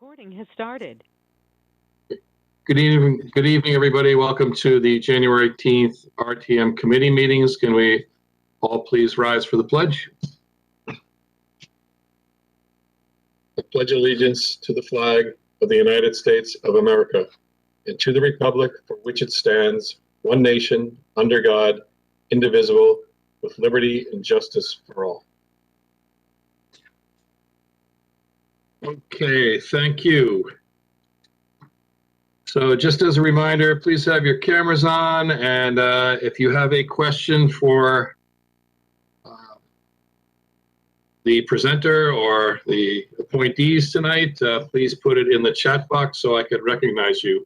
Recording has started. Good evening, everybody. Welcome to the January 18th RTM committee meetings. Can we all please rise for the pledge? I pledge allegiance to the flag of the United States of America and to the republic for which it stands, one nation, under God, indivisible, with liberty and justice for all. Okay, thank you. So just as a reminder, please have your cameras on, and if you have a question for the presenter or the appointees tonight, please put it in the chat box so I could recognize you.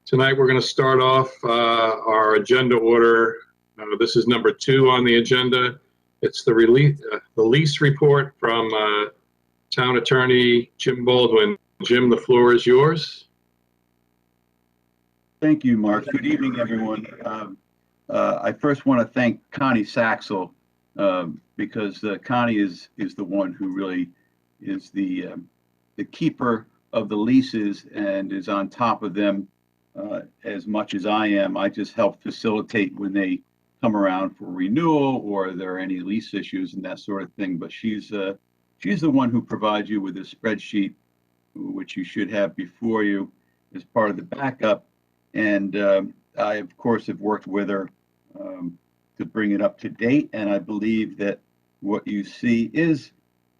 Tonight we're going to start off our agenda order. This is number 2 on the agenda. It's the lease report from Town Attorney Jim Baldwin. Jim, the floor is yours. Thank you, Mark. Good evening, everyone. I first want to thank Connie Saxel because Connie is the one who really is the keeper of the leases and is on top of them as much as I am. I just help facilitate when they come around for renewal or there are any lease issues and that sort of thing. But she's the one who provides you with a spreadsheet, which you should have before you as part of the backup. And I, of course, have worked with her to bring it up to date. And I believe that what you see is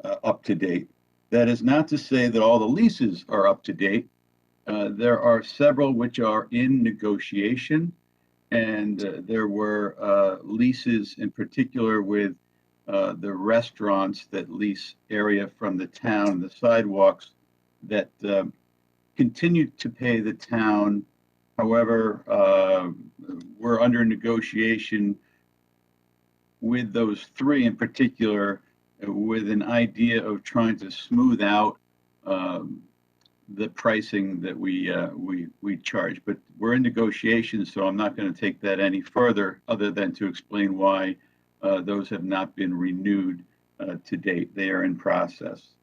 up to date. That is not to say that all the leases are up to date. There are several which are in negotiation. And there were leases in particular with the restaurants that lease area from the town, the sidewalks that continued to pay the town. However, we're under negotiation with those 3 in particular with an idea of trying to smooth out the pricing that we charge. But we're in negotiations, so I'm not going to take that any further other than to explain why those have not been renewed to date. They are in process.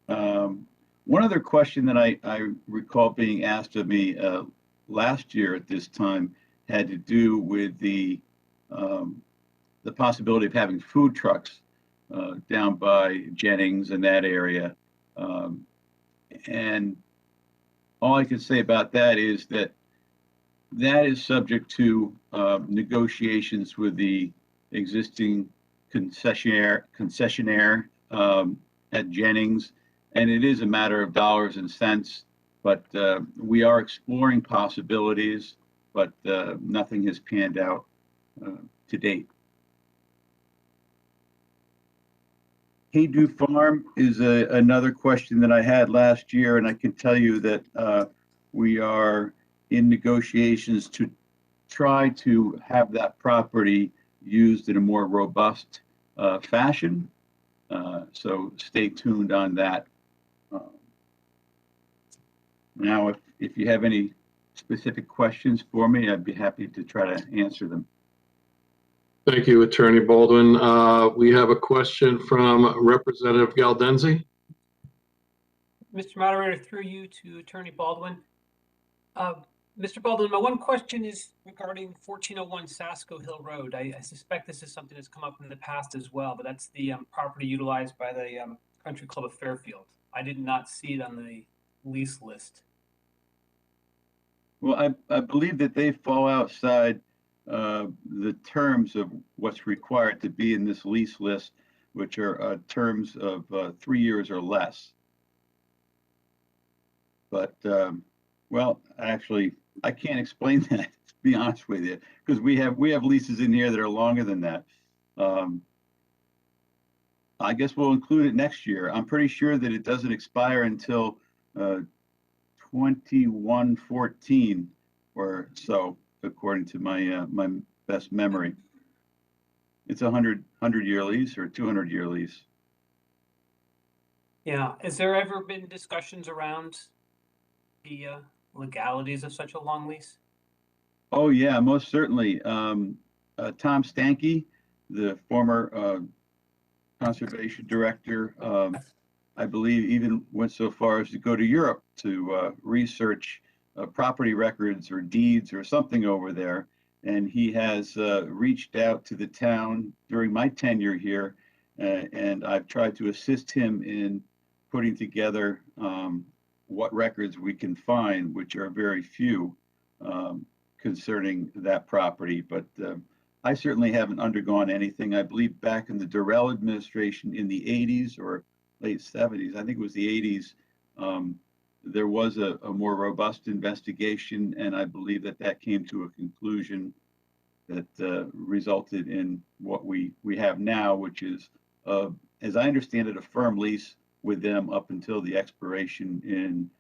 One other question that I recall being asked of me last year at this time had to do with the possibility of having food trucks down by Jennings and that area. And all I can say about that is that is subject to negotiations with the existing concessionaire at Jennings, and it is a matter of dollars and cents. But we are exploring possibilities, but nothing has panned out to date. Haydew Farm is another question that I had last year, and I can tell you that we are in negotiations to try to have that property used in a more robust fashion. So stay tuned on that. Now, if you have any specific questions for me, I'd be happy to try to answer them. Thank you, Attorney Baldwin. We have a question from Representative Galdenzi. Mr. Moderator, through you to Attorney Baldwin. Mr. Baldwin, my one question is regarding 1401 Sasko Hill Road. I suspect this is something that's come up in the past as well, but that's the property utilized by the Country Club of Fairfield. I did not see it on the lease list. Well, I believe that they fall outside the terms of what's required to be in this lease list, which are terms of 3 years or less. But, well, actually, I can't explain that, to be honest with you, because we have leases in here that are longer than that. I guess we'll include it next year. I'm pretty sure that it doesn't expire until 2114 or so, according to my my best memory. It's a 100-year lease or 200-year lease. Yeah, has there ever been discussions around the legalities of such a long lease? Oh yeah, most certainly. Tom Stanky, the former conservation director, I believe even went so far as to go to Europe to research property records or deeds or something over there. And he has reached out to the town during my tenure here, and I've tried to assist him in putting together what records we can find, which are very few, concerning that property. But I certainly haven't undergone anything. I believe back in the Durrell administration in the 80s or late 70s, I think it was the 80s, there was a more robust investigation, and I believe that came to a conclusion that resulted in what we have now, which is, as I understand it, a firm lease with them up until the expiration in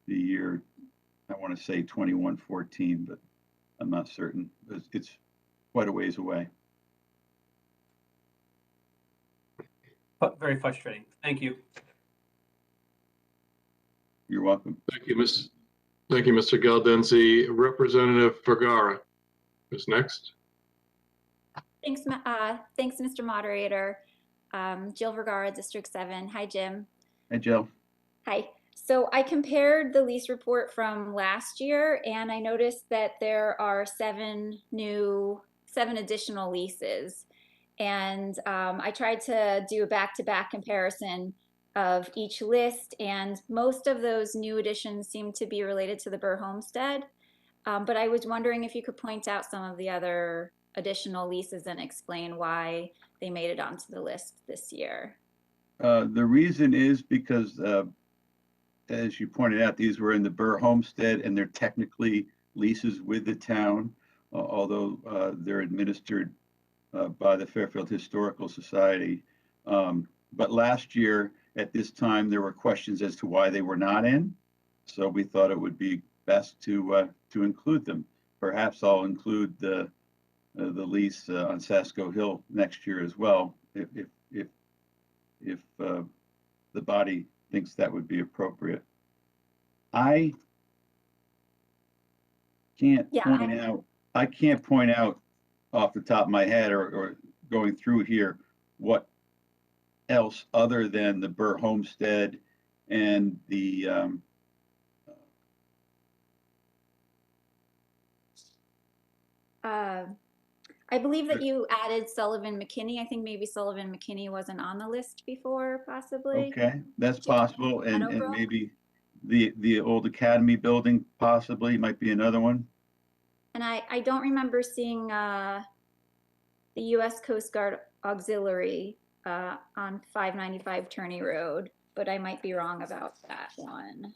the year, I want to say 2114, but I'm not certain. It's quite a ways away. But very frustrating. Thank you. You're welcome. Thank you, Mr. Galdenzi. Representative Vergara is next. Thanks, Mr. Moderator. Jill Vergara, District 7. Hi, Jim. Hey, Jill. Hi. So I compared the lease report from last year, and I noticed that there are seven additional leases. And I tried to do a back-to-back comparison of each list, and most of those new additions seem to be related to the Burr Homestead. But I was wondering if you could point out some of the other additional leases and explain why they made it onto the list this year. The reason is because, as you pointed out, these were in the Burr Homestead, and they're technically leases with the town, although they're administered by the Fairfield Historical Society. But last year at this time, there were questions as to why they were not in. So we thought it would be best to include them. Perhaps I'll include the lease on Sasko Hill next year as well, if the body thinks that would be appropriate. I can't point out off the top of my head or going through here what else other than the Burr Homestead and the I believe that you added Sullivan McKinney. I think maybe Sullivan McKinney wasn't on the list before, possibly. Okay, that's possible, and maybe the old Academy building possibly might be another one. And I don't remember seeing the U.S. Coast Guard Auxiliary on 595 Turney Road, but I might be wrong about that one.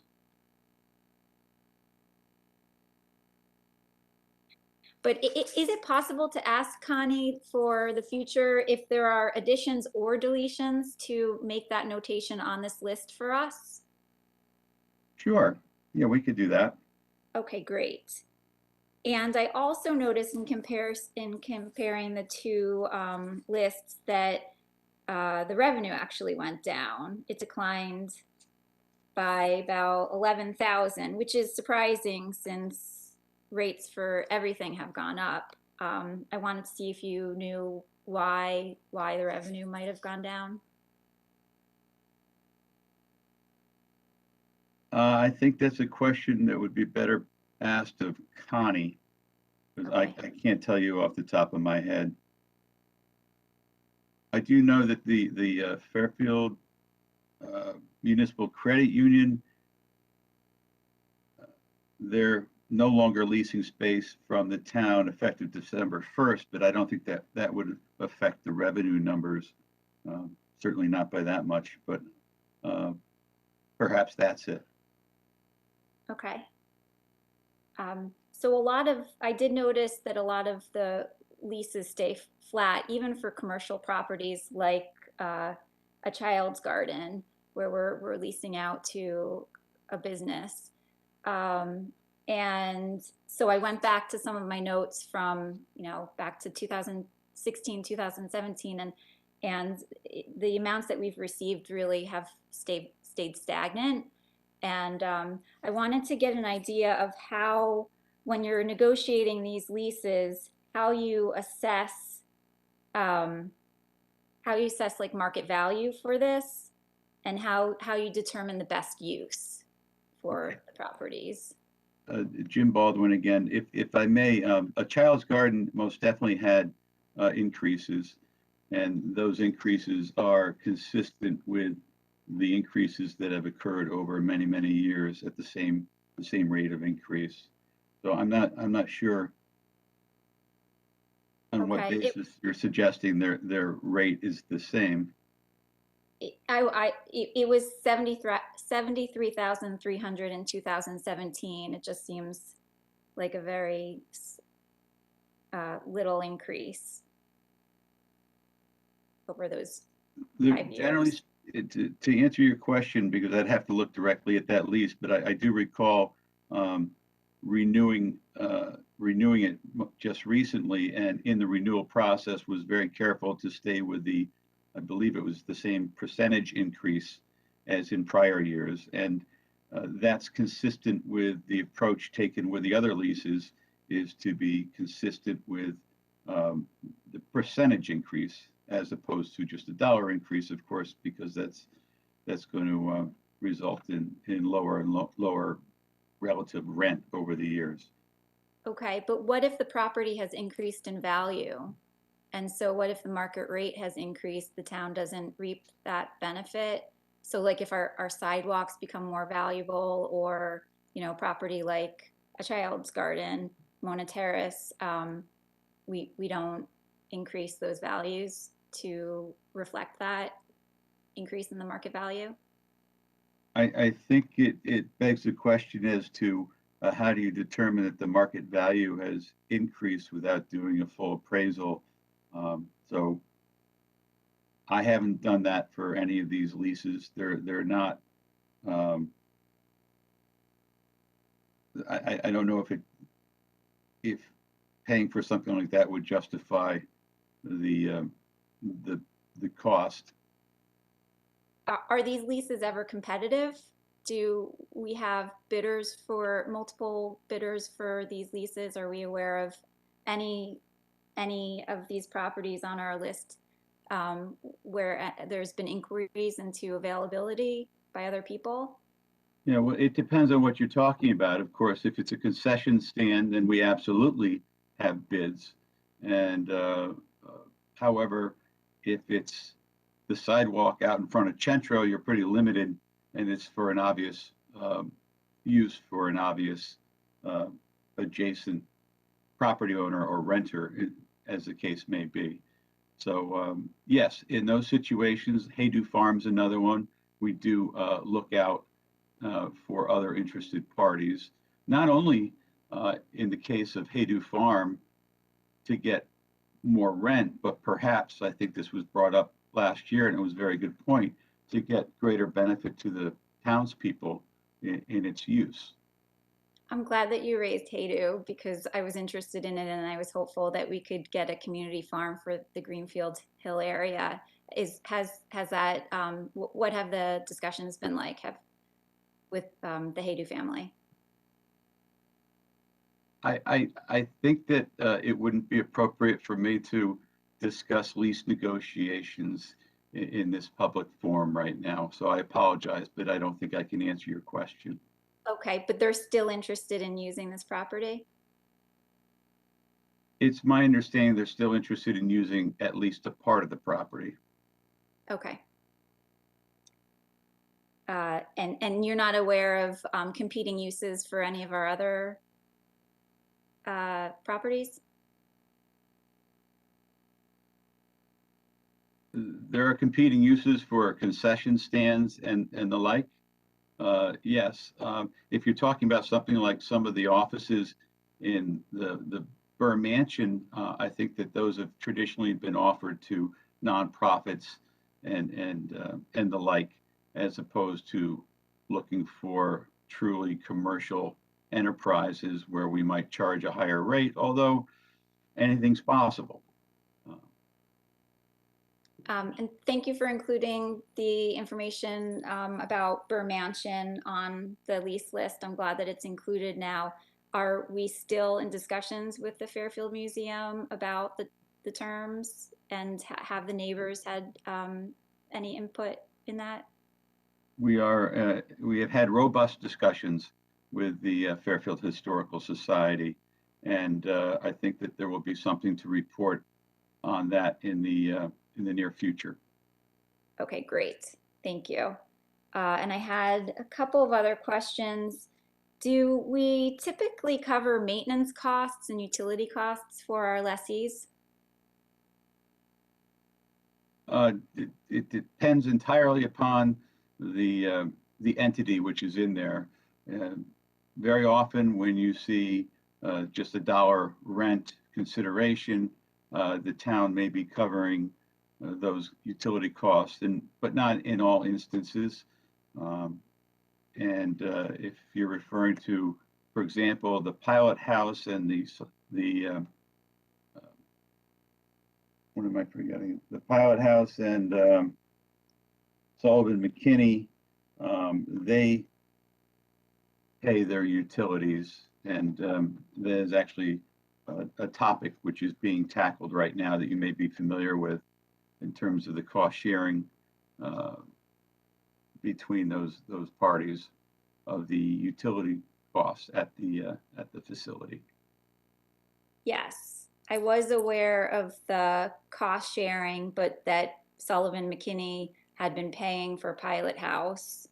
But is it possible to ask Connie for the future if there are additions or deletions to make that notation on this list for us? Sure. Yeah, we could do that. Okay, great. And I also noticed in comparing the two lists that the revenue actually went down. It declined by about 11,000, which is surprising since rates for everything have gone up. I wanted to see if you knew why the revenue might have gone down. I think that's a question that would be better asked of Connie, because I can't tell you off the top of my head. I do know that the Fairfield Municipal Credit Union, they're no longer leasing space from the town effective December 1st, but I don't think that would affect the revenue numbers. Certainly not by that much, but perhaps that's it. Okay. So I did notice that a lot of the leases stay flat, even for commercial properties like a child's garden, where we're leasing out to a business. And so I went back to some of my notes from, back to 2016, 2017, and the amounts that we've received really have stayed stagnant. And I wanted to get an idea of how, when you're negotiating these leases, how you assess like market value for this, and how you determine the best use for the properties. Jim Baldwin again. If I may, a child's garden most definitely had increases, and those increases are consistent with the increases that have occurred over many, many years at the same rate of increase. So I'm not sure on what Okay, basis you're suggesting their rate is the same. it was 73,300 in 2017. It just seems like a very little increase over those 5 Generally, years. to answer your question, because I'd have to look directly at that lease, but I do recall renewing it just recently, and in the renewal process was very careful to stay with I believe it was the same percentage increase as in prior years, and that's consistent with the approach taken with the other leases, is to be consistent with the percentage increase as opposed to just a dollar increase, of course, because that's going to result in lower and lower relative rent over the years. Okay, but what if the property has increased in value? And so what if the market rate has increased, the town doesn't reap that benefit? So like if our sidewalks become more valuable, or, property like a child's garden, Mona Terrace, we don't increase those values to reflect that increase in the market value? I think it begs the question as to how do you determine that the market value has increased without doing a full appraisal? So I haven't done that for any of these leases. They're not. I don't know if paying for something like that would justify the cost. Are these leases ever competitive? Do we have multiple bidders for these leases? Are we aware of any of these properties on our list where there's been inquiries into availability by other people? Well, it depends on what you're talking about. Of course, if it's a concession stand, then we absolutely have bids. And however, if it's the sidewalk out in front of Centro, you're pretty limited, and it's for an obvious use for an obvious adjacent property owner or renter, as the case may be. So yes, in those situations, Haydu Farm's another one. We do look out for other interested parties, not only in the case of Haydu Farm to get more rent, but perhaps, I think this was brought up last year, and it was a very good point, to get greater benefit to the townspeople in its use. I'm glad that you raised Haydu, because I was interested in it, and I was hopeful that we could get a community farm for the Greenfield Hill area. Has that what have the discussions been like with the Haydu family? I think that it wouldn't be appropriate for me to discuss lease negotiations in this public forum right now. So I apologize, but I don't think I can answer your question. Okay, but they're still interested in using this property? It's my understanding they're still interested in using at least a part of the property. Okay. And you're not aware of competing uses for any of our other properties? There are competing uses for concession stands and the like. Yes, if you're talking about something like some of the offices in the Burr Mansion, I think that those have traditionally been offered to nonprofits and the like, as opposed to looking for truly commercial enterprises where we might charge a higher rate, although anything's possible. And thank you for including the information about Burr Mansion on the lease list. I'm glad that it's included now. Are we still in discussions with the Fairfield Museum about the terms, and have the neighbors had any input in that? we have had robust discussions with the Fairfield Historical Society, and I think that there will be something to report on that in the near future. Okay, great. Thank you. And I had a couple of other questions. Do we typically cover maintenance costs and utility costs for our lessees? It depends entirely upon the entity which is in there. Very often when you see just $1 rent consideration, the town may be covering those utility costs, but not in all instances. If you're referring to, for example, the pilot house and the what am I forgetting? The pilot house and Sullivan McKinney, they pay their utilities, and there's actually a topic which is being tackled right now that you may be familiar with in terms of the cost sharing between those parties of the utility costs at the facility. Yes, I was aware of the cost sharing, but that Sullivan McKinney had been paying for Pilot House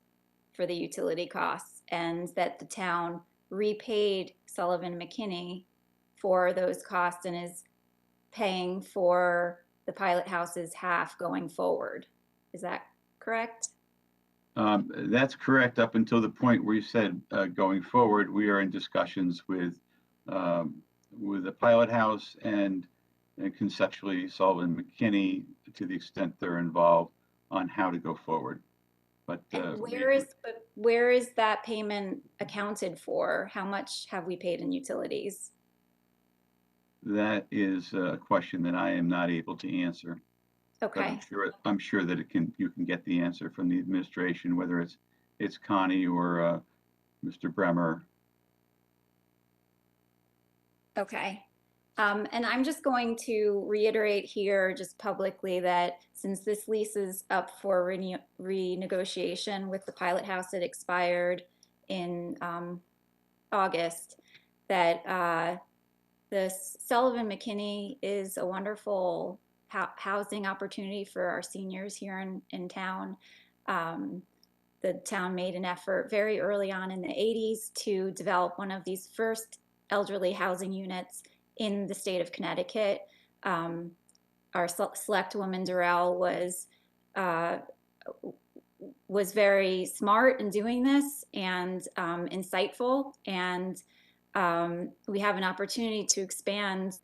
for the utility costs, and that the town repaid Sullivan McKinney for those costs and is paying for the Pilot House's half going forward. Is that correct? That's correct up until the point where you said going forward, we are in discussions with the Pilot House and conceptually Sullivan McKinney to the extent they're involved on how to go forward. But where is that payment accounted for? How much have we paid in utilities? That is a question that I am not able to answer. Okay. But I'm sure that you can get the answer from the administration, whether it's Connie or Mr. Bremer. Okay. And I'm just going to reiterate here just publicly that since this lease is up for renegotiation with the Pilot House that expired in August, that the Sullivan McKinney is a wonderful housing opportunity for our seniors here in town. The town made an effort very early on in the 80s to develop one of these first elderly housing units in the state of Connecticut. Our select woman Durrell was very smart in doing this and insightful, and we have an opportunity to expand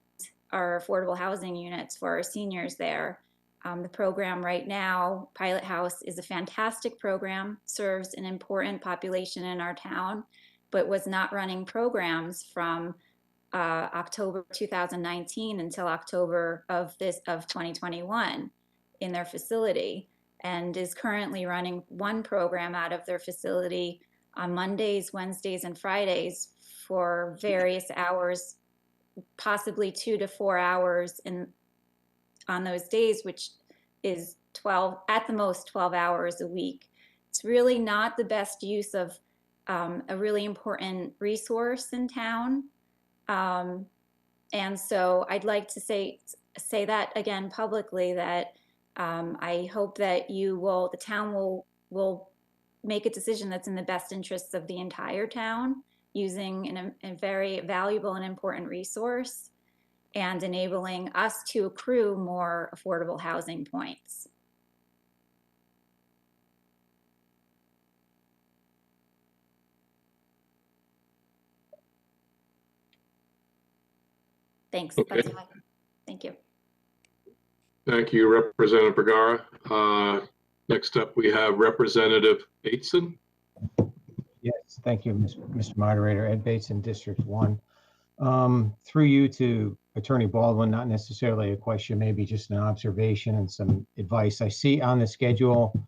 our affordable housing units for our seniors there. The program right now, Pilot House, is a fantastic program, serves an important population in our town, but was not running programs from October 2019 until October of 2021 in their facility, and is currently running one program out of their facility on Mondays, Wednesdays, and Fridays for various hours, possibly 2 to 4 hours on those days, which is 12, at the most 12 hours a week. It's really not the best use of a really important resource in town. And so I'd like to say that again publicly, that I hope that the town will make a decision that's in the best interests of the entire town, using a very valuable and important resource and enabling us to accrue more affordable housing points. Thanks. Okay. That's all. Thank you. Thank you, Representative Bergara. Next up, we have Representative Bateson. Yes, thank you, Mr. Moderator. Ed Bateson, District 1. Through you to Attorney Baldwin, not necessarily a question, maybe just an observation and some advice. I see on the schedule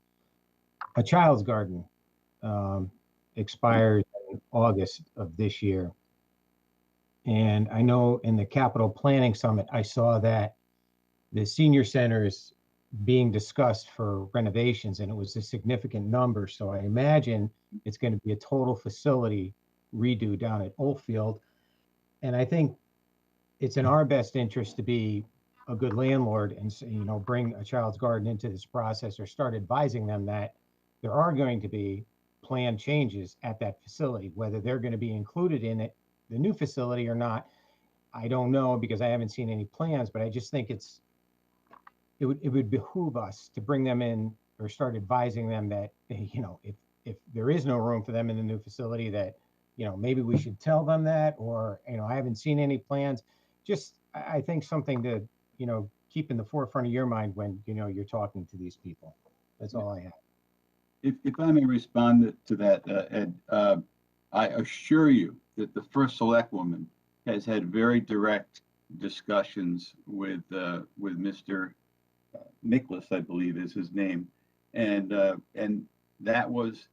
a child's garden expires in August of this year. And I know in the Capital Planning Summit, I saw that the senior centers being discussed for renovations, and it was a significant number. So I imagine it's going to be a total facility redo down at Oldfield. And I think it's in our best interest to be a good landlord and, you know, bring a Child's Garden into this process, or start advising them that there are going to be planned changes at that facility. Whether they're going to be included in it, the new facility, or not, I don't know, because I haven't seen any plans. But I just think it would behoove us to bring them in, or start advising them that, you know, if there is no room for them in the new facility, that, you know, maybe we should tell them that. Or, you know, I haven't seen any plans. Just, I think something to, you know, keep in the forefront of your mind when, you know, you're talking to these people. That's all I have. If I may respond to that, Ed, I assure you that the first select woman has had very direct discussions with Mr. Nicholas, I believe is his name, and that was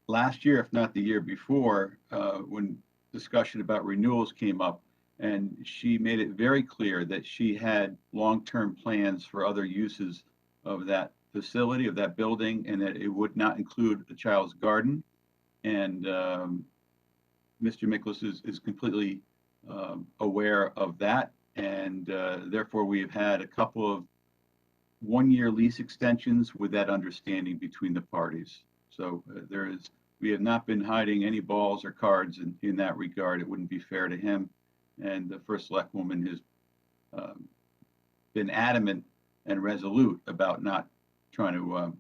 last year, if not the year before, when discussion about renewals came up, and she made it very clear that she had long-term plans for other uses of that facility, of that building, and that it would not include a Child's Garden. And Mr. Nicholas is completely aware of that, and therefore we have had a couple of one-year lease extensions with that understanding between the parties. So we have not been hiding any balls or cards in that regard. It wouldn't be fair to him. And the first select woman has been adamant and resolute about not trying to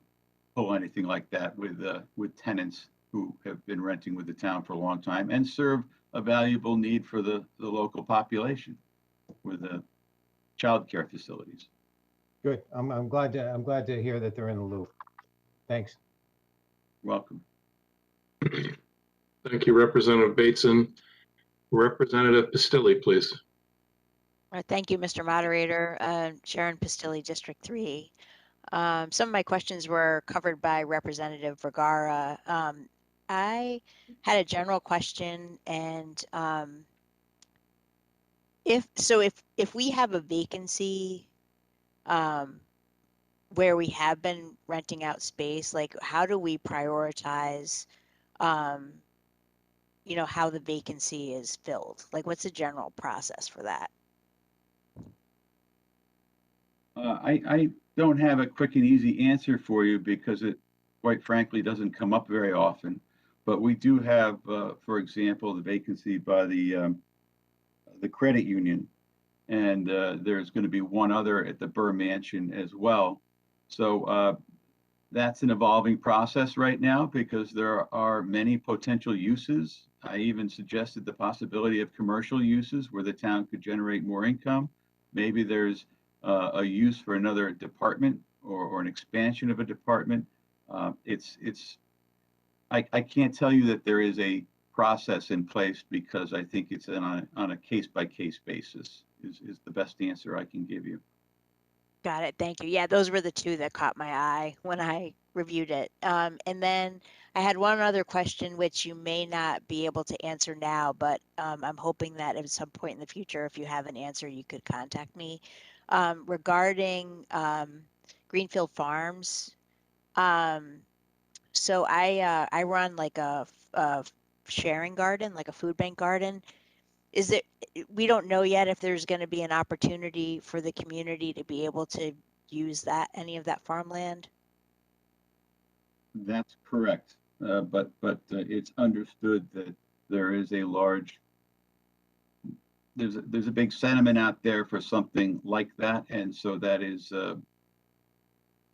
pull anything like that with tenants who have been renting with the town for a long time and serve a valuable need for the local population with the child care facilities. Good. I'm glad to hear that they're in the loop. Thanks. Welcome. Thank you, Representative Bateson. Representative Pistilli, please. Thank you, Mr. Moderator. Sharon Pistilli, District 3. Some of my questions were covered by Representative Vergara. I had a general question, and if we have a vacancy where we have been renting out space, like how do we prioritize you know, how the vacancy is filled? Like, what's the general process for that? I don't have a quick and easy answer for you because it, quite frankly, doesn't come up very often. But we do have, for example, the vacancy by the credit union, and there's going to be one other at the Burr Mansion as well. So that's an evolving process right now because there are many potential uses. I even suggested the possibility of commercial uses where the town could generate more income. Maybe there's a use for another department or an expansion of a department. I can't tell you that there is a process in place because I think it's on a case-by-case basis is the best answer I can give you. Got it. Thank you. Yeah, those were the two that caught my eye when I reviewed it. And then I had one other question, which you may not be able to answer now, but I'm hoping that at some point in the future, if you have an answer, you could contact me regarding Greenfield Farms. So I run like a sharing garden, like a food bank garden. We don't know yet if there's going to be an opportunity for the community to be able to use any of that farmland. That's correct, but it's understood that there is a large, there's a big sentiment out there for something like that, and so that is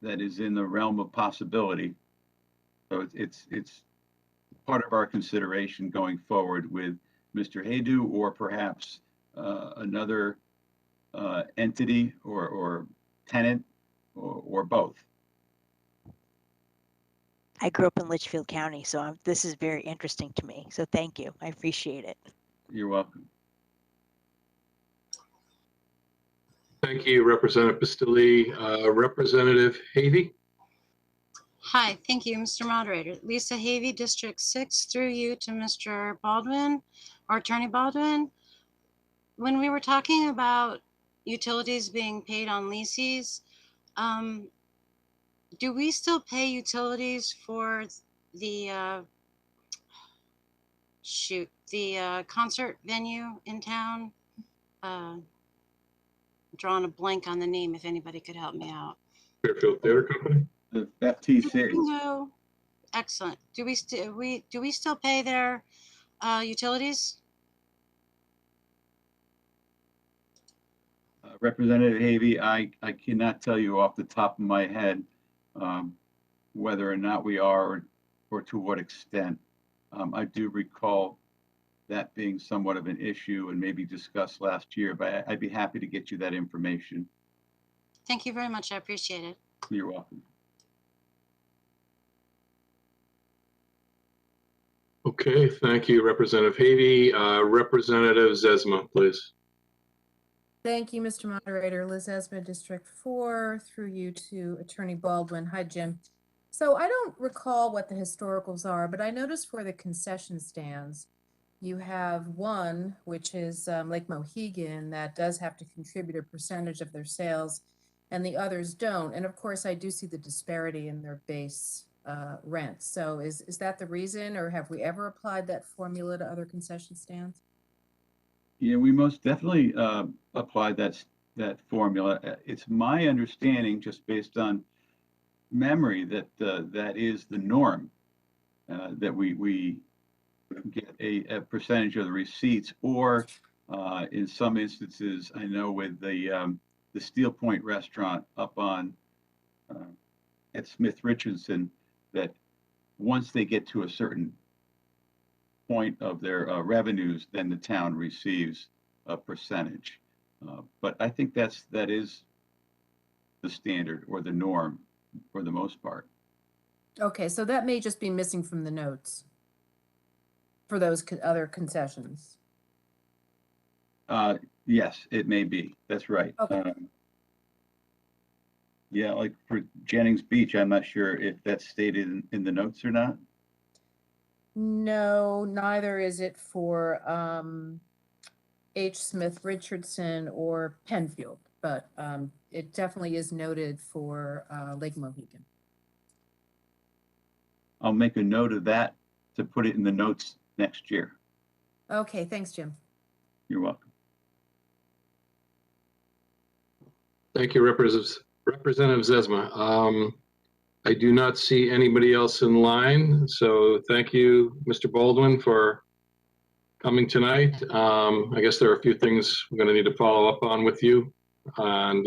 in the realm of possibility. So it's part of our consideration going forward with Mr. Haydu, or perhaps another entity or tenant, or both. I grew up in Litchfield County, so this is very interesting to me. So thank you. I appreciate it. You're welcome. Thank you, Representative Pistilli. Representative Havey. Hi, thank you, Mr. Moderator. Lisa Havey, District 6, through you to Mr. Baldwin, or Attorney Baldwin. When we were talking about utilities being paid on leases, Do we still pay utilities for the, the concert venue in town? Drawing a blank on the name, if anybody could help me out. Fairfield Theater Company? The FTC. No, excellent. Do we still pay their utilities? Representative Havey, I cannot tell you off the top of my head whether or not we are or to what extent. I do recall that being somewhat of an issue and maybe discussed last year, but I'd be happy to get you that information. Thank you very much. I appreciate it. You're welcome. Okay, thank you, Representative Havey. Representative Zesma, please. Thank you, Mr. Moderator. Liz Esma, District 4, through you to Attorney Baldwin. Hi, Jim. So I don't recall what the historicals are, but I noticed for the concession stands, you have one, which is Lake Mohegan, that does have to contribute a percentage of their sales, and the others don't. And of course, I do see the disparity in their base rent. So is that the reason, or have we ever applied that formula to other concession stands? Yeah, we most definitely applied that formula. It's my understanding, just based on memory, that that is the norm, that we get a percentage of the receipts, or in some instances, I know with the Steel Point restaurant up on at Smith Richardson, that once they get to a certain point of their revenues, then the town receives a percentage. But I think that is the standard or the norm for the most part. Okay, so that may just be missing from the notes for those other concessions. Yes, it may be. That's right. Okay. Yeah, like for Jennings Beach, I'm not sure if that's stated in the notes or not. No, neither is it for H. Smith Richardson or Penfield, but it definitely is noted for Lake Mohegan. I'll make a note of that to put it in the notes next year. Okay, thanks, Jim. You're welcome. Thank you, Representative Zesma. I do not see anybody else in line, so thank you, Mr. Baldwin, for coming tonight. I guess there are a few things we're going to need to follow up on with you, and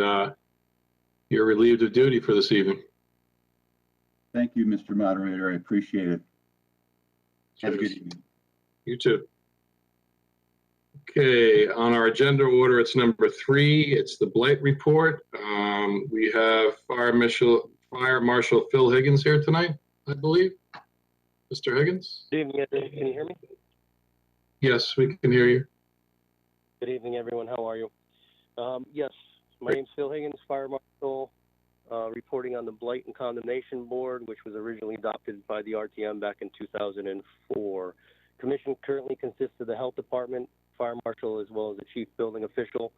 you're relieved of duty for this evening. Thank you, Mr. Moderator. I appreciate it. Have a good evening. You too. Okay, on our agenda order, it's number 3. It's the Blight Report. We have Fire Marshal Phil Higgins here tonight, I believe. Mr. Higgins? Good evening, everyone. Can you hear me? Yes, we can hear you. Good evening, everyone. How are you? Yes, my name's Phil Higgins, Fire Marshal, reporting on the Blight and Condemnation Board, which was originally adopted by the RTM back in 2004. Commission currently consists of the Health Department, Fire Marshal, as well as the Chief Building Official.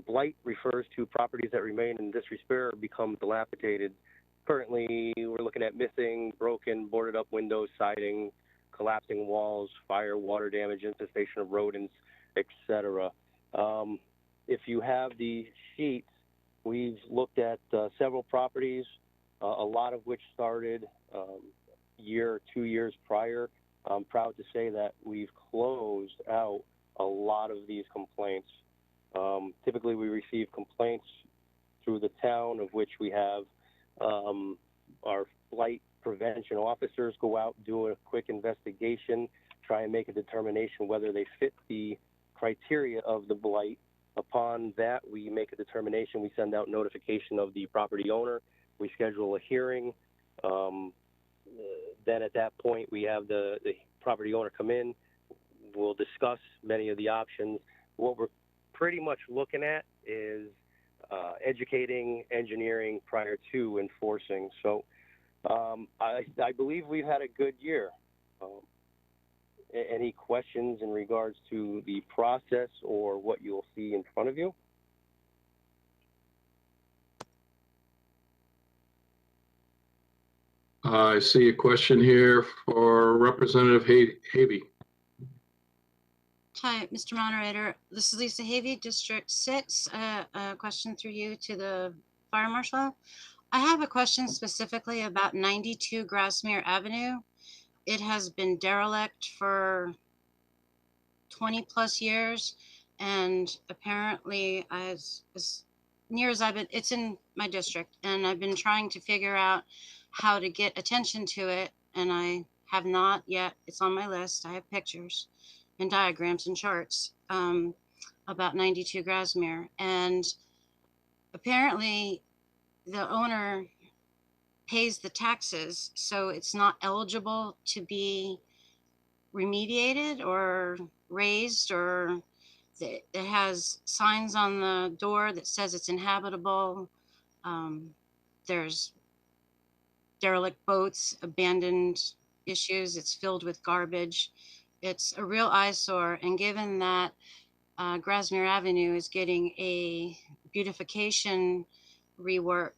Blight refers to properties that remain in disrepair or become dilapidated. Currently, we're looking at missing, broken, boarded up windows, siding, collapsing walls, fire, water damage, infestation of rodents, etc. If you have the sheets, we've looked at several properties, a lot of which started year or 2 years prior. I'm proud to say that we've closed out a lot of these complaints. Typically, we receive complaints through the town, of which we have our blight prevention officers go out, do a quick investigation, try and make a determination whether they fit the criteria of the blight. Upon that, we make a determination. We send out notification of the property owner. We schedule a hearing. Then at that point, we have the property owner come in. We'll discuss many of the options. What we're pretty much looking at is educating, engineering prior to enforcing. So I believe we've had a good year. Any questions in regards to the process or what you'll see in front of you? I see a question here for Representative Havey. Hi, Mr. Moderator. This is Lisa Havey, District 6. A question through you to the Fire Marshal. I have a question specifically about 92 Grasmere Avenue. It has been derelict for 20 plus years, and apparently as near as I've been, it's in my district, and I've been trying to figure out how to get attention to it, and I have not yet. It's on my list. I have pictures and diagrams and charts about 92 Grasmere, and apparently the owner pays the taxes, so it's not eligible to be remediated or raised, or it has signs on the door that says it's inhabitable. There's derelict boats, abandoned issues. It's filled with garbage. It's a real eyesore. And given that Grasmere Avenue is getting a beautification rework,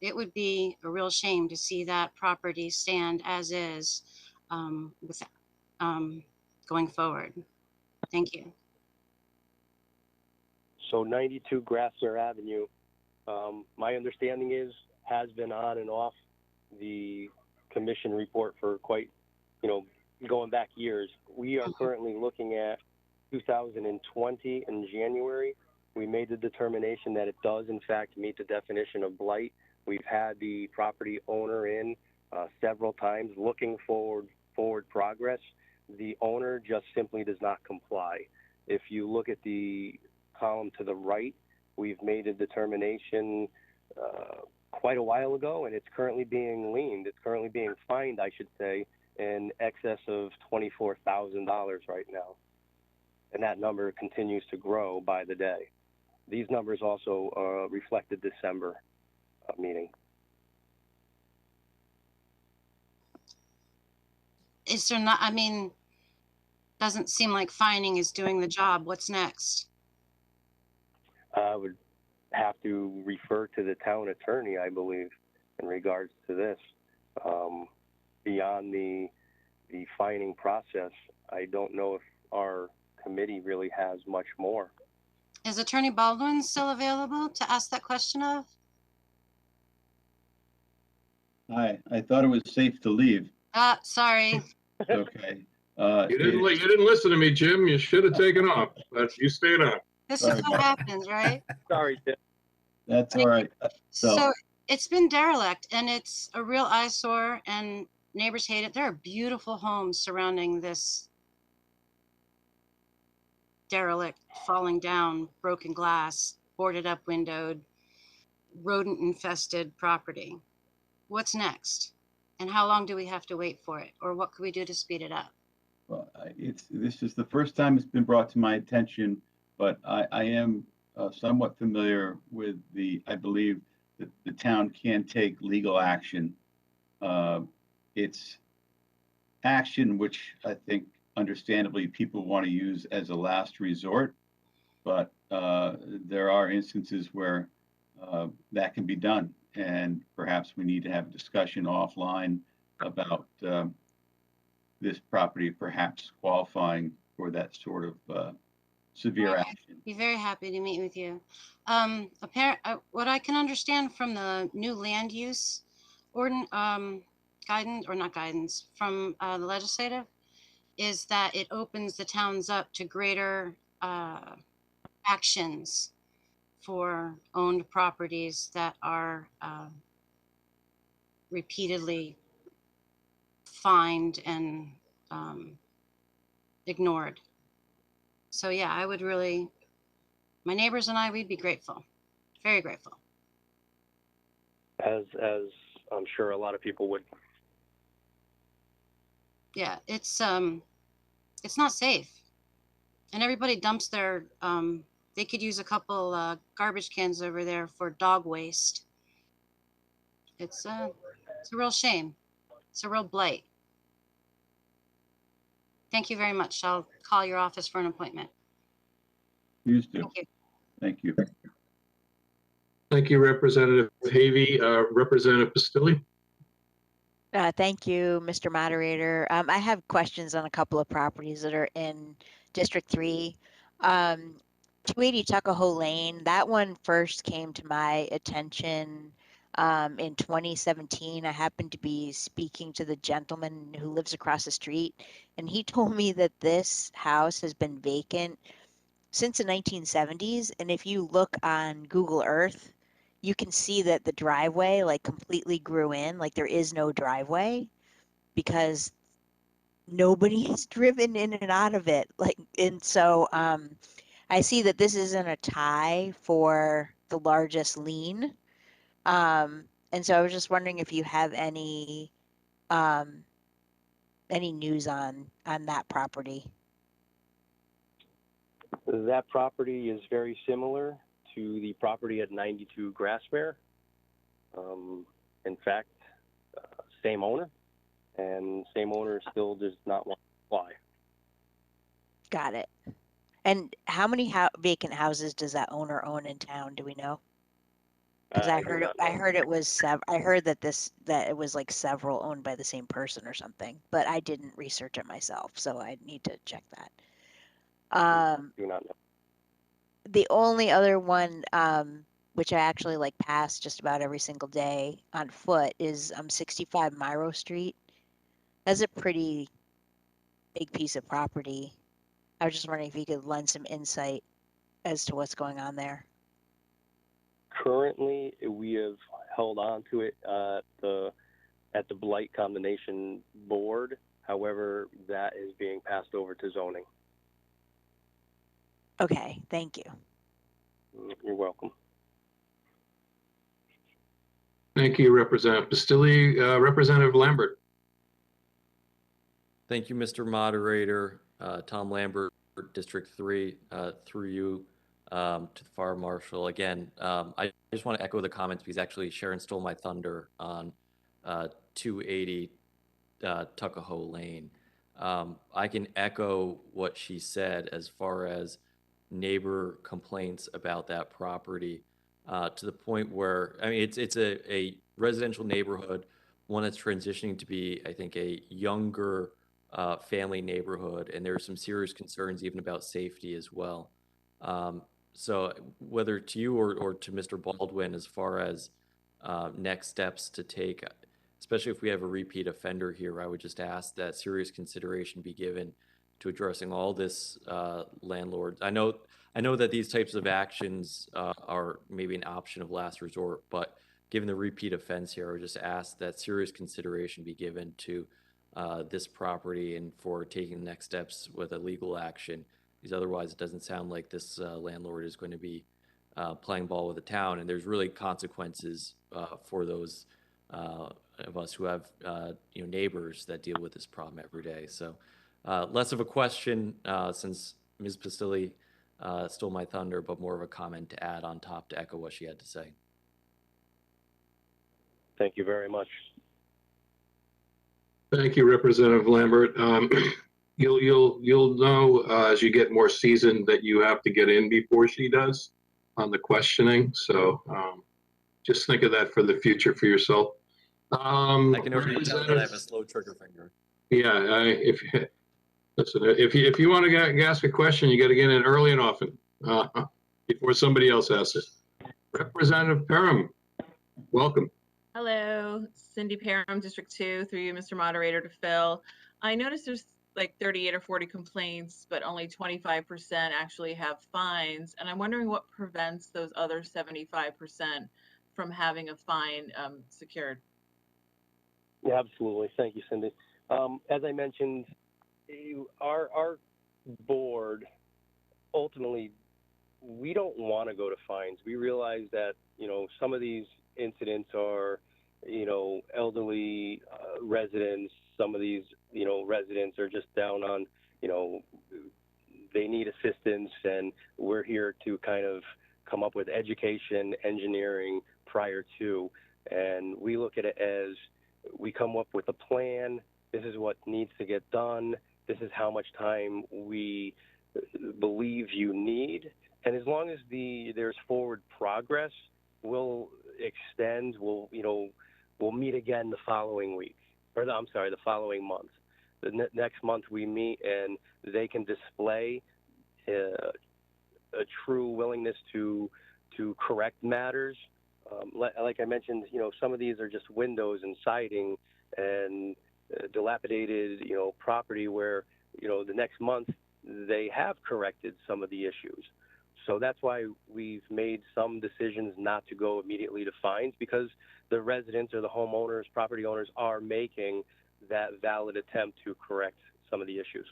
it would be a real shame to see that property stand as is with going forward. Thank you. So 92 Grassner Avenue, my understanding is, has been on and off the commission report for quite, going back years. We are currently looking at 2020 in January. We made the determination that it does in fact meet the definition of blight. We've had the property owner in several times looking forward progress. The owner just simply does not comply. If you look at the column to the right, we've made a determination quite a while ago, and it's currently being liened. It's currently being fined, I should say, in excess of $24,000 right now. And that number continues to grow by the day. These numbers also reflect the December meeting. Is there not, doesn't seem like fining is doing the job. What's next? I would have to refer to the town attorney, I believe, in regards to this. Beyond the fining process, I don't know if our committee really has much more. Is Attorney Baldwin still available to ask that question of? Hi, I thought it was safe to leave. Sorry. Okay. You didn't listen to me, Jim. You should have taken off, but you stayed on. This Sorry. is what happens, right? Sorry, Tim. That's all right. So it's been derelict, and it's a real eyesore, and neighbors hate it. There are beautiful homes surrounding this derelict, falling down, broken glass, boarded up, windowed, rodent infested property. What's next? And how long do we have to wait for it? Or what could we do to speed it up? Well, this is the first time it's been brought to my attention, but I am somewhat familiar with I believe that the town can take legal action. It's action which I think understandably people want to use as a last resort, but there are instances where that can be done, and perhaps we need to have a discussion offline about this property perhaps qualifying for that sort of severe action. Be very happy to meet with you. What I can understand from the new land use guidance, or not guidance, from the legislative, is that it opens the towns up to greater actions for owned properties that are repeatedly fined and ignored. So yeah, I would really, my neighbors and I, we'd be grateful, very grateful. As I'm sure a lot of people would. Yeah, it's not safe, and everybody dumps their. They could use a couple garbage cans over there for dog waste. It's a real shame. It's a real blight. Thank you very much. I'll call your office for an appointment. Please do. Thank you. Thank you. Thank you, Representative Havey. Representative Pastilli? Thank you, Mr. Moderator. I have questions on a couple of properties that are in District 3. 280 Tuckahoe Lane, that one first came to my attention in 2017. I happened to be speaking to the gentleman who lives across the street, and he told me that this house has been vacant since the 1970s. And if you look on Google Earth, you can see that the driveway like completely grew in, like there is no driveway because nobody has driven in and out of it. Like, and so I see that this isn't a tie for the largest lien. And so I was just wondering if you have any news on that property. That property is very similar to the property at 92 Grasmere. In fact, same owner, and same owner still does not want to apply. Got it. And how many vacant houses does that owner own in town? Do we know? Because I heard it was I heard that it was like several owned by the same person or something, but I didn't research it myself, so I need to check that. Do not know. The only other one, which I actually like pass just about every single day on foot, is 65 Myro Street. That's a pretty big piece of property. I was just wondering if you could lend some insight as to what's going on there. Currently, we have held on to it at the Blight Condemnation Board. However, that is being passed over to zoning. Okay, thank you. You're welcome. Thank you, Representative Bastilli. Representative Lambert. Thank you, Mr. Moderator. Tom Lambert, District 3, through you to the Fire Marshal. Again, I just want to echo the comments because actually Sharon stole my thunder on 280 Tuckahoe Lane. I can echo what she said as far as neighbor complaints about that property to the point where, I mean, it's a residential neighborhood, one that's transitioning to be, I think, a younger family neighborhood, and there are some serious concerns even about safety as well. So whether to you or to Mr. Baldwin, as far as next steps to take, especially if we have a repeat offender here, I would just ask that serious consideration be given to addressing all this landlords. I know that these types of actions are maybe an option of last resort, but given the repeat offense here, I would just ask that serious consideration be given to this property and for taking the next steps with a legal action, because otherwise it doesn't sound like this landlord is going to be playing ball with the town, and there's really consequences for those of us who have neighbors that deal with this problem every day. So less of a question since Ms. Bastilli stole my thunder, but more of a comment to add on top to echo what she had to say. Thank you very much. Thank you, Representative Lambert. You'll know as you get more seasoned that you have to get in before she does on the questioning. So just think of that for the future for yourself. I can already tell that I have a slow trigger finger. Yeah, if you want to ask a question, you got to get in early and often before somebody else asks it. Representative Perham, welcome. Hello, Cindy Perham, District 2, through you, Mr. Moderator, to Phil. I noticed there's like 38 or 40 complaints, but only 25% actually have fines. And I'm wondering what prevents those other 75% from having a fine secured. Yeah, absolutely. Thank you, Cindy. As I mentioned, our board, ultimately, we don't want to go to fines. We realize that, some of these incidents are, elderly residents. Some of these, residents are just down on, they need assistance, and we're here to kind of come up with education, engineering prior to, and we look at it as we come up with a plan. This is what needs to get done. This is how much time we believe you need. And as long as there's forward progress, we'll extend, we'll meet again the following week. I'm sorry, the following month. The next month we meet and they can display a true willingness to correct matters. Like I mentioned, some of these are just windows and siding and dilapidated, property where, the next month they have corrected some of the issues. So that's why we've made some decisions not to go immediately to fines, because the residents or the homeowners, property owners are making that valid attempt to correct some of the issues.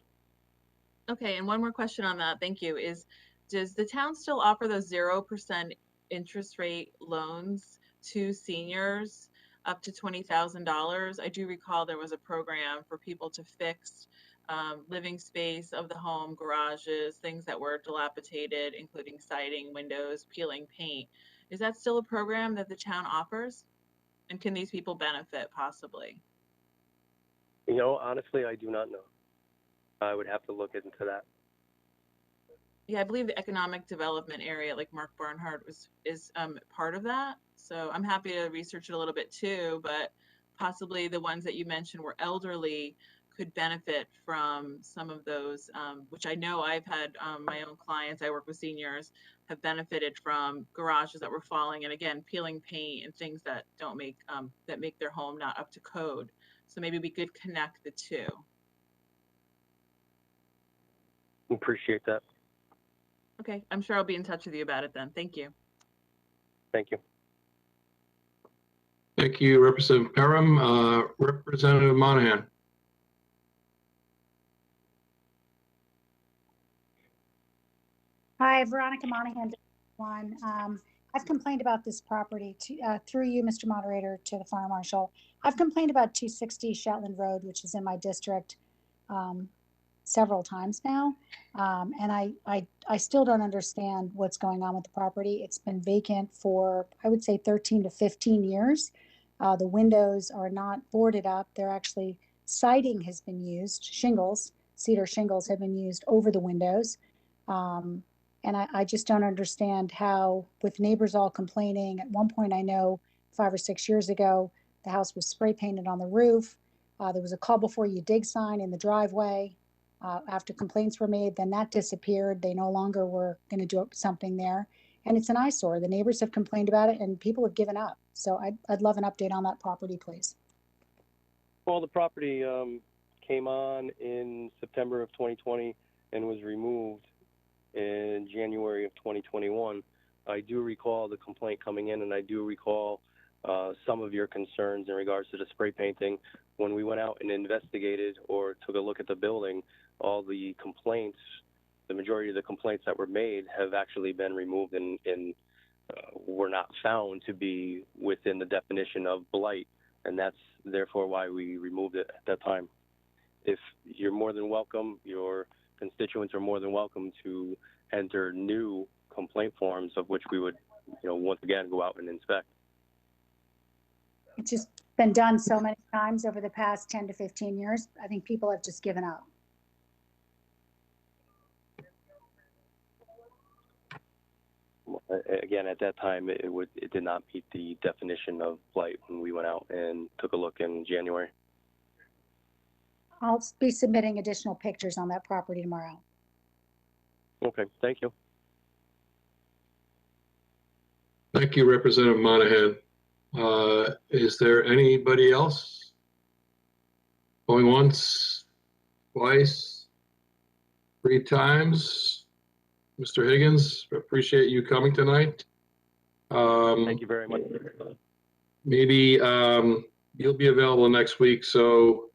Okay, and one more question on that, thank you, is does the town still offer those 0% interest rate loans to seniors up to $20,000? I do recall there was a program for people to fix living space of the home, garages, things that were dilapidated, including siding, windows, peeling paint. Is that still a program that the town offers? And can these people benefit possibly? Honestly, I do not know. I would have to look into that. Yeah, I believe the economic development area, like Mark Barnhart is part of that. So I'm happy to research it a little bit too, but possibly the ones that you mentioned were elderly could benefit from some of those, which I know I've had my own clients, I work with seniors, have benefited from garages that were falling and again, peeling paint and things that don't make, that make their home not up to code. So maybe we could connect the two. Appreciate that. Okay, I'm sure I'll be in touch with you about it then. Thank you. Thank you. Thank you, Representative Perham. Representative Monahan. Hi, Veronica Monahan. I've complained about this property through you, Mr. Moderator, to the Fire Marshal. I've complained about 260 Shetland Road, which is in my district, several times now. And I still don't understand what's going on with the property. It's been vacant for, I would say, 13 to 15 years. The windows are not boarded up. They're actually, siding has been used, shingles, cedar shingles have been used over the windows. And I just don't understand how, with neighbors all complaining, at one point I know 5 or 6 years ago, the house was spray painted on the roof. There was a call before you dig sign in the driveway. After complaints were made, then that disappeared. They no longer were going to do something there. And it's an eyesore. The neighbors have complained about it and people have given up. So I'd love an update on that property, please. Well, the property came on in September of 2020 and was removed in January of 2021. I do recall the complaint coming in, and I do recall some of your concerns in regards to the spray painting. When we went out and investigated or took a look at the building, all the complaints, the majority of the complaints that were made have actually been removed and were not found to be within the definition of blight, and that's therefore why we removed it at that time. If you're more than welcome, your constituents are more than welcome to enter new complaint forms, of which we would, once again, go out and inspect. It's just been done so many times over the past 10 to 15 years. I think people have just given up. Again, at that time, it did not meet the definition of blight when we went out and took a look in January. I'll be submitting additional pictures on that property tomorrow. Okay, thank you. Thank you, Representative Monahan. Is there anybody else? Going once, twice, 3 times? Mr. Higgins, appreciate you coming tonight. Thank you very much. Maybe you'll be available next week, so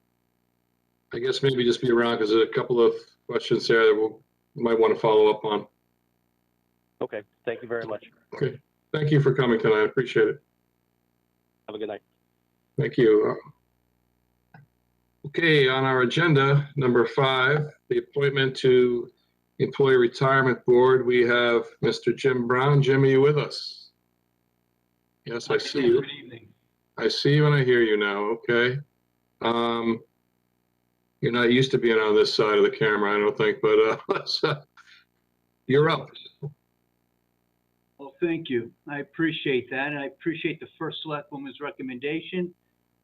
I guess maybe just be around because there's a couple of questions there that we might want to follow up on. Okay, thank you very much. Okay, thank you for coming tonight. I appreciate it. Have a good night. Thank you. Okay, on our agenda, number 5, the appointment to Employee Retirement Board. We have Mr. Jim Brown. Jim, are you with us? Yes, I see you. Good evening. I see you and I hear you now. Okay. You're not used to being on this side of the camera, I don't think, but you're up. Well, thank you. I appreciate that. And I appreciate the first Selectwoman's recommendation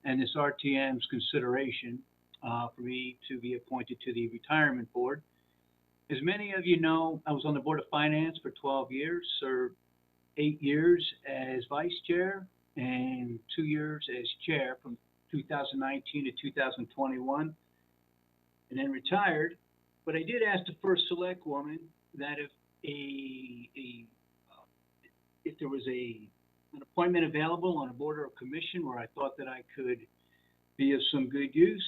and this RTM's consideration for me to be appointed to the retirement board. As many of you know, I was on the Board of Finance for 12 years, served 8 years as vice chair and 2 years as chair from 2019 to 2021, and then retired. But I did ask the first select woman that if there was an appointment available on a board or a commission where I thought that I could be of some good use,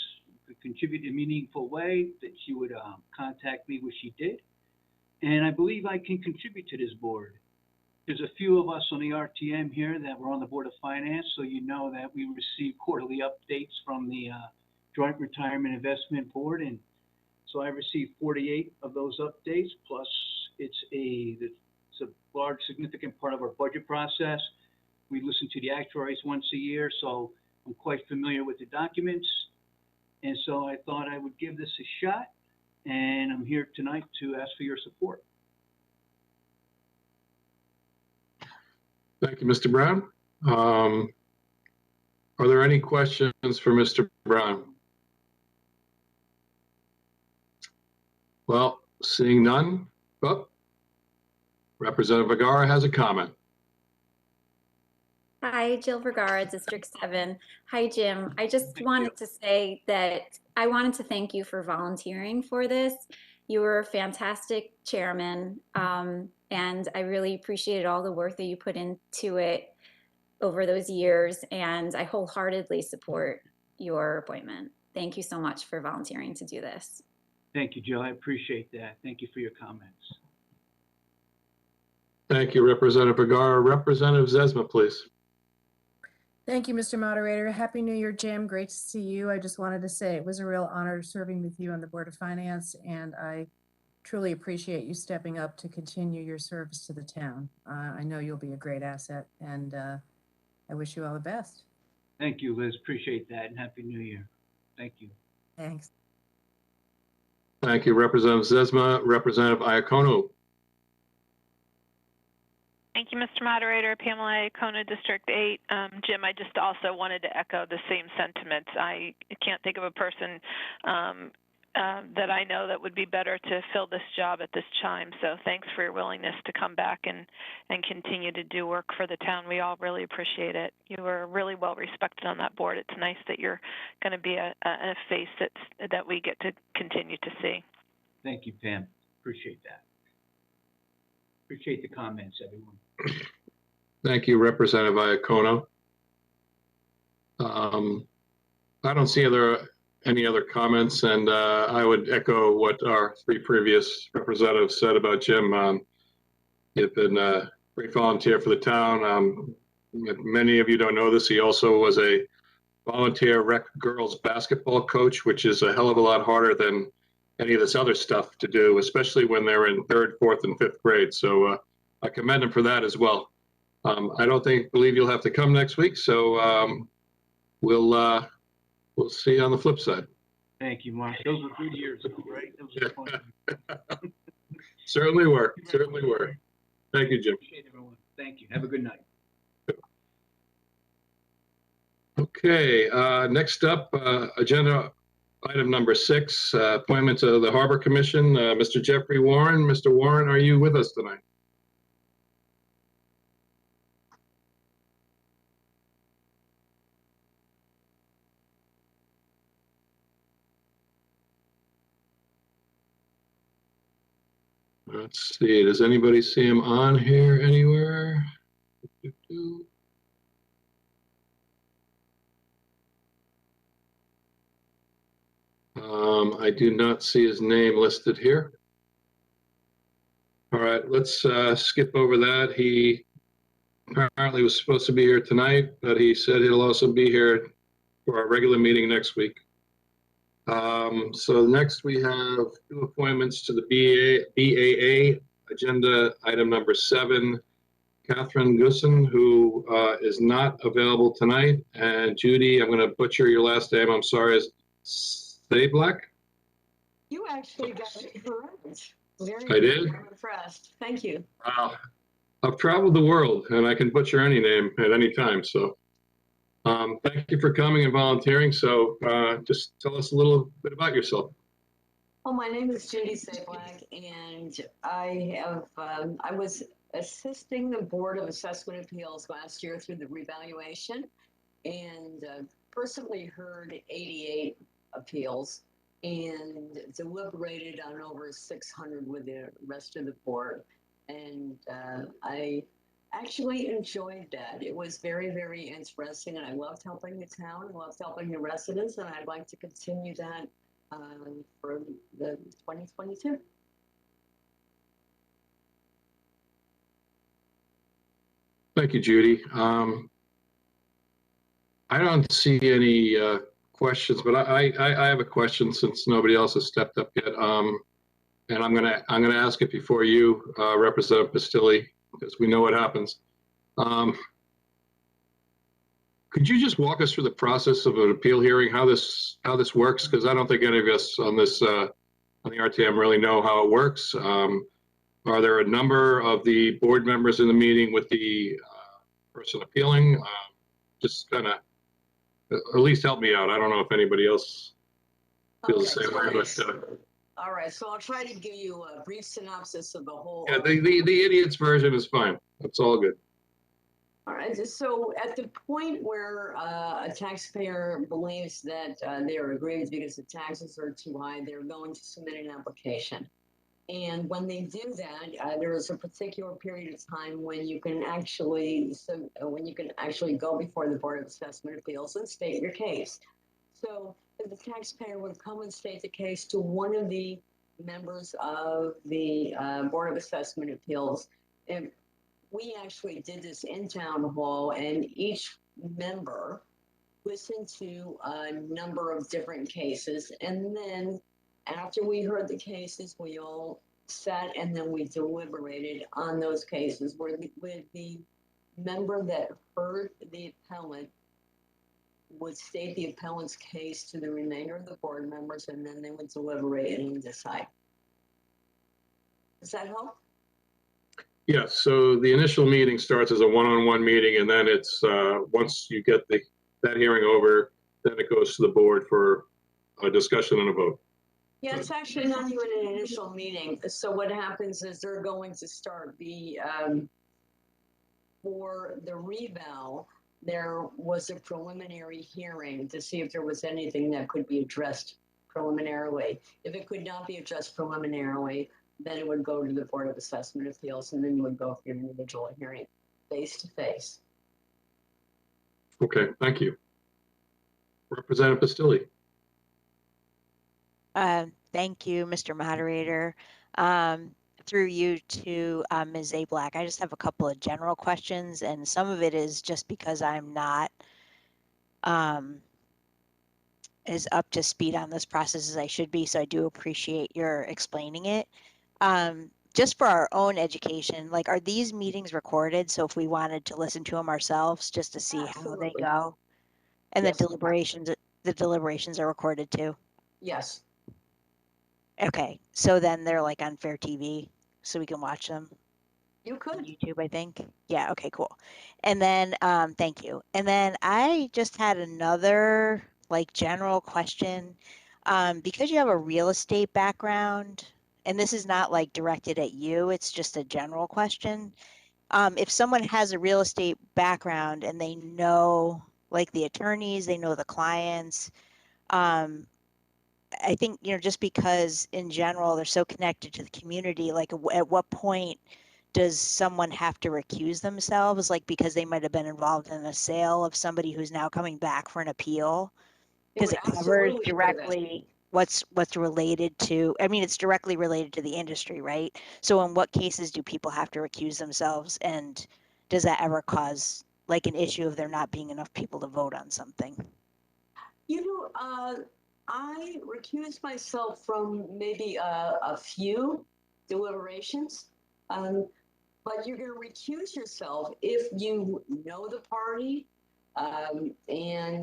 could contribute in a meaningful way, that she would contact me, which she did. And I believe I can contribute to this board. There's a few of us on the RTM here that were on the Board of Finance, so you know that we receive quarterly updates from the Joint Retirement Investment Board, and so I received 48 of those updates, plus it's a large, significant part of our budget process. We listen to the actuaries once a year, so I'm quite familiar with the documents. And so I thought I would give this a shot, and I'm here tonight to ask for your support. Thank you, Mr. Brown. Are there any questions for Mr. Brown? Well, seeing none, oh, Representative Vergara has a comment. Hi, Jill Vergara, District 7. Hi, Jim. I just wanted to say that I wanted to thank you for volunteering for this. You were a fantastic chairman, and I really appreciated all the work that you put into it over those years, and I wholeheartedly support your appointment. Thank you so much for volunteering to do this. Thank you, Jill. I appreciate that. Thank you for your comments. Thank you, Representative Vergara. Representative Zesma, please. Thank you, Mr. Moderator. Happy New Year, Jim. Great to see you. I just wanted to say it was a real honor serving with you on the Board of Finance, and I truly appreciate you stepping up to continue your service to the town. I know you'll be a great asset, and I wish you all the best. Thank you, Liz. Appreciate that, and Happy New Year. Thank you. Thanks. Thank you, Representative Zesma. Representative Iacono. Thank you, Mr. Moderator. Pamela Iacono, District 8. Jim, I just also wanted to echo the same sentiments. I can't think of a person that I know that would be better to fill this job at this time. So thanks for your willingness to come back and continue to do work for the town. We all really appreciate it. You were really well respected on that board. It's nice that you're going to be a face that we get to continue to see. Thank you, Pam. Appreciate that. Appreciate the comments, everyone. Thank you, Representative Iacono. I don't see any other comments, and I would echo what our 3 previous representatives said about Jim. You've been a great volunteer for the town. Many of you don't know this. He also was a volunteer rec girls basketball coach, which is a hell of a lot harder than any of this other stuff to do, especially when they're in 3rd, 4th, and 5th grade. So I commend him for that as well. I don't believe you'll have to come next week, so we'll see you on the flip side. Thank you, Mark. Those were good years ago, right? Those were fun. Certainly were. Certainly were. Thank you, Jim. Appreciate everyone. Thank you. Have a good night. Okay, next up, agenda item number 6, appointment to the Harbor Commission. Mr. Jeffrey Warren. Mr. Warren, are you with us tonight? Let's see, does anybody see him on here anywhere? I do not see his name listed here. All right, let's skip over that. He apparently was supposed to be here tonight, but he said he'll also be here for our regular meeting next week. So next we have 2 appointments to the BAA, agenda item number 7. Catherine Gusson, who is not available tonight, and Judy, I'm going to butcher your last name, I'm sorry, is Stablak? You actually got it correct. I did? I'm impressed. Thank you. Wow. I've traveled the world, and I can butcher any name at any time, so Thank you for coming and volunteering. So just tell us a little bit about yourself. Oh, my name is Judy Sablack, and I was assisting the Board of Assessment Appeals last year through the revaluation, and personally heard 88 appeals and deliberated on over 600 with the rest of the board. And I actually enjoyed that. It was very, very interesting, and I loved helping the town, I loved helping the residents, and I'd like to continue that for the 2022. Thank you, Judy. I don't see any questions, but I have a question since nobody else has stepped up yet. And I'm gonna ask it before you, Representative Pastilli, because we know what happens. Could you just walk us through the process of an appeal hearing, how this works? Because I don't think any of us on this on the RTM really know how it works. Are there a number of the board members in the meeting with the person appealing? Just kind of at least help me out. I don't know if anybody else feels the same way, but all right, so I'll try to give you a brief synopsis of the whole. yeah, the idiot's version is fine. That's all good. All right, so at the point where a taxpayer believes that they are aggrieved because the taxes are too high, they're going to submit an application. And when they do that, there is a particular period of time when you can actually go before the Board of Assessment Appeals and state your case. So the taxpayer would come and state the case to one of the members of the Board of Assessment Appeals. And we actually did this in town hall, and each member listened to a number of different cases. And then after we heard the cases, we all sat and then we deliberated on those cases where the member that heard the appellant would state the appellant's case to the remainder of the board members, and then they would deliberate and decide. Does that help? Yes, so the initial meeting starts as a one-on-one meeting, and then it's once you get that hearing over, then it goes to the board for a discussion and a vote. Yeah, it's actually not even an initial meeting. So what happens is they're going to start for the reval, there was a preliminary hearing to see if there was anything that could be addressed preliminarily. If it could not be addressed preliminarily, then it would go to the Board of Assessment Appeals, and then you would go for your individual hearing face to face. Okay, thank you. Representative Pastilli. Thank you, Mr. Moderator. Through you to Ms. Zablack, I just have a couple of general questions, and some of it is just because I'm not as up to speed on this process as I should be, so I do appreciate your explaining it. Just for our own education, like, are these meetings recorded? So if we wanted to listen to them ourselves, just to see Absolutely. how they go, and Yes. the deliberations are recorded too. Yes. Okay, so then they're like on FairTV, so we can watch them. You could. On YouTube, I think. Yeah, okay, cool. And then, thank you. And then I just had another like general question. Because you have a real estate background, and this is not like directed at you, it's just a general question. If someone has a real estate background and they know like the attorneys, they know the clients, I think, just because in general they're so connected to the community, like at what point does someone have to recuse themselves? Like, because they might have been involved in a sale of somebody who's now coming back for an appeal? Because it covers directly what's related to, I mean, it's directly related to the industry, right? So in what cases do people have to recuse themselves, and does that ever cause like an issue of there not being enough people to vote on something? I recused myself from maybe a few deliberations, but you're going to recuse yourself if you know the party, and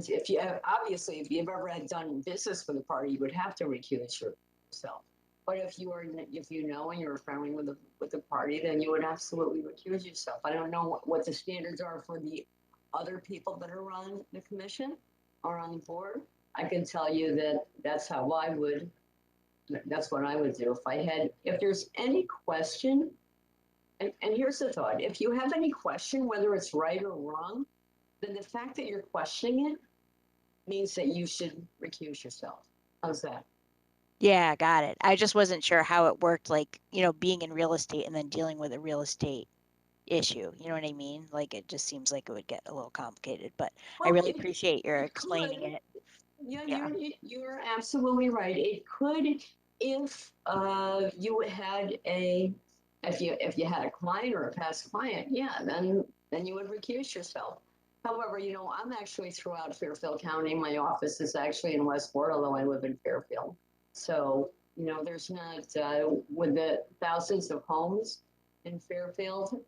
if you have, obviously, if you've ever had done business for the party, you would have to recuse yourself. But if you know and you're friendly with the party, then you would absolutely recuse yourself. I don't know what the standards are for the other people that are on the commission or on the board, I can tell you that that's what I would do if there's any question. And here's the thought, if you have any question, whether it's right or wrong, then the fact that you're questioning it means that you should recuse yourself. How's that? Yeah, got it. I just wasn't sure how it worked, like, being in real estate and then dealing with a real estate issue. You know what I mean? Like, it just seems like it would get a little complicated, but I Well, really appreciate your explaining could. it. Yeah, Yeah. you're absolutely right. It could, if you had if you had a client or a past client, yeah, then you would recuse yourself. However, I'm actually throughout Fairfield County. My office is actually in Westport, although I live in Fairfield. So, there's not, with the thousands of homes in Fairfield,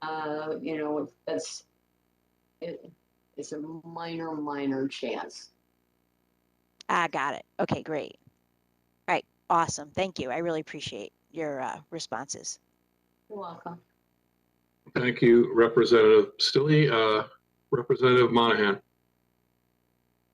it's a minor chance. I got it. Okay, great. All right, awesome. Thank you. I really appreciate your responses. You're welcome. Thank you, Representative Stilley. Representative Monahan.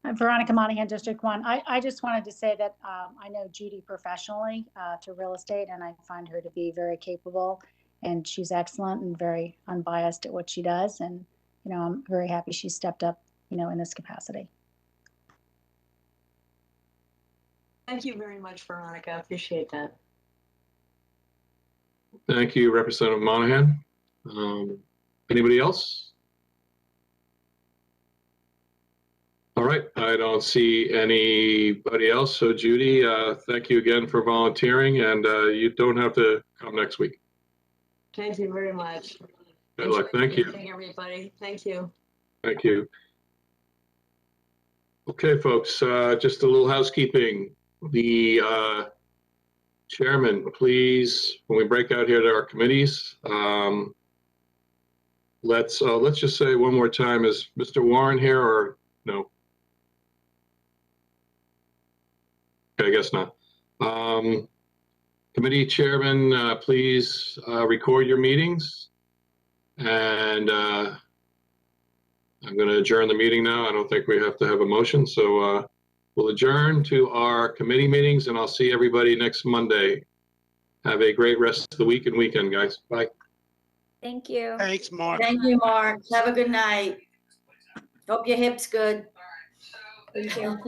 I'm Veronica Monahan, District 1. I just wanted to say that I know Judy professionally to real estate, and I find her to be very capable, and she's excellent and very unbiased at what she does. And, I'm very happy she stepped up, in this capacity. Thank you very much, Veronica. I appreciate that. Thank you, Representative Monahan. Anybody else? All right, I don't see anybody else. So Judy, thank you again for volunteering, and you don't have to come next week. Thank you very much. Good luck. Thank you. Everybody. Thank you. Thank you. Okay, folks, just a little housekeeping. The chairman, please, when we break out here to our committees, let's just say one more time, is Mr. Warren here or no? Okay, I guess not. Committee chairman, please record your meetings. And I'm going to adjourn the meeting now. I don't think we have to have a motion. So we'll adjourn to our committee meetings, and I'll see everybody next Monday. Have a great rest of the week and weekend, guys. Bye. Thank you. Thanks, Mark. Thank you, Mark. Have a good night. Hope your hip's good. Thank you. Mark.